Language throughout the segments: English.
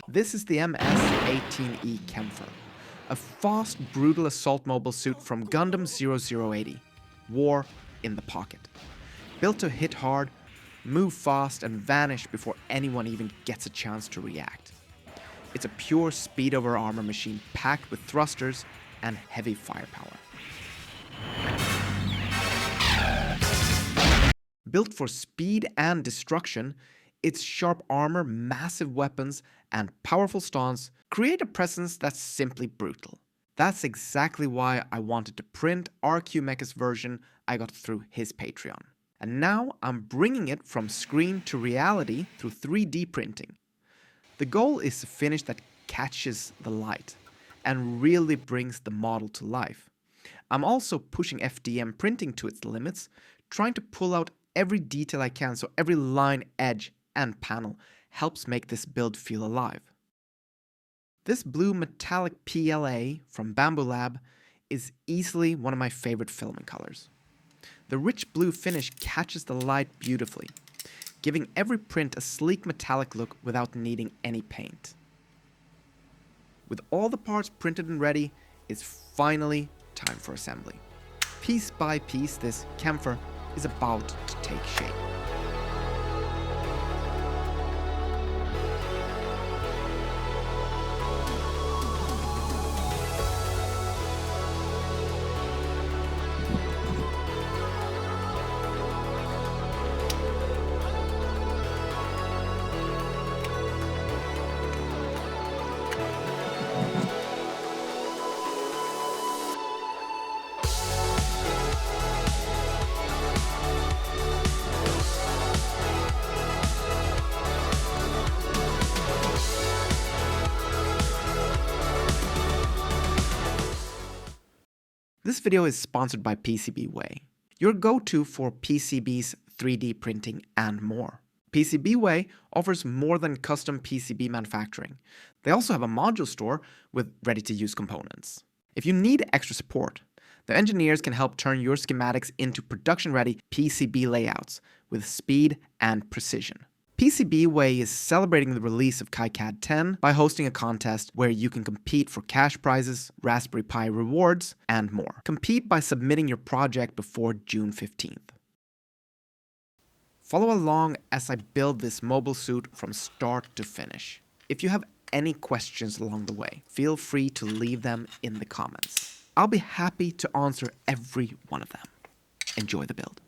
This is the MS-18E Kämpfer, a fast, brutal assault mobile suit from Gundam 0080, War in the Pocket. Built to hit hard, move fast, and vanish before anyone even gets a chance to react. It's a pure speed over armor machine packed with thrusters and heavy firepower. Built for speed and destruction, its sharp armor, massive weapons, and powerful stance create a presence that's simply brutal. That's exactly why I wanted to print RQ Mecha's version I got through his Patreon. And now I'm bringing it from screen to reality through 3D printing. The goal is a finish that catches the light and really brings the model to life. I'm also pushing FDM printing to its limits, trying to pull out every detail I can so every line, edge, and panel helps make this build feel alive. This blue metallic PLA from Bambu Lab is easily one of my favorite filament colors. The rich blue finish catches the light beautifully, giving every print a sleek metallic look without needing any paint. With all the parts printed and ready, it's finally time for assembly. Piece by piece, this Kämpfer is about to take shape. This video is sponsored by PCBWay, your go-to for PCBs, 3D printing, and more. PCBWay offers more than custom PCB manufacturing. They also have a module store with ready-to-use components. If you need extra support, their engineers can help turn your schematics into production-ready PCB layouts with speed and precision. PCBWay is celebrating the release of KiCad 10 by hosting a contest where you can compete for cash prizes, Raspberry Pi rewards, and more. Compete by submitting your project before June 15th. Follow along as I build this mobile suit from start to finish. If you have any questions along the way, feel free to leave them in the comments. I'll be happy to answer every one of them. Enjoy the build.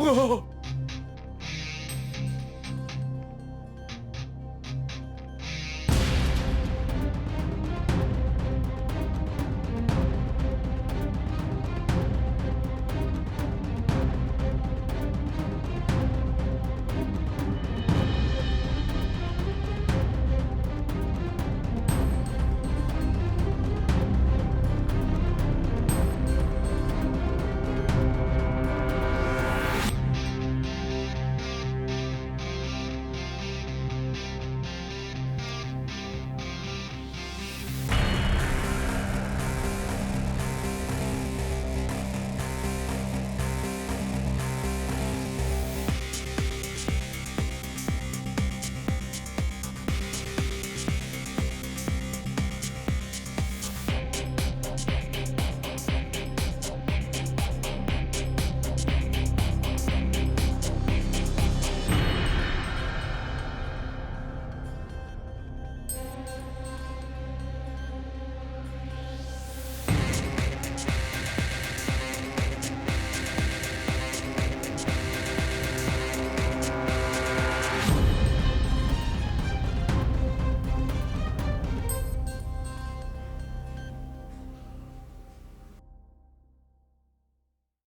Whoa!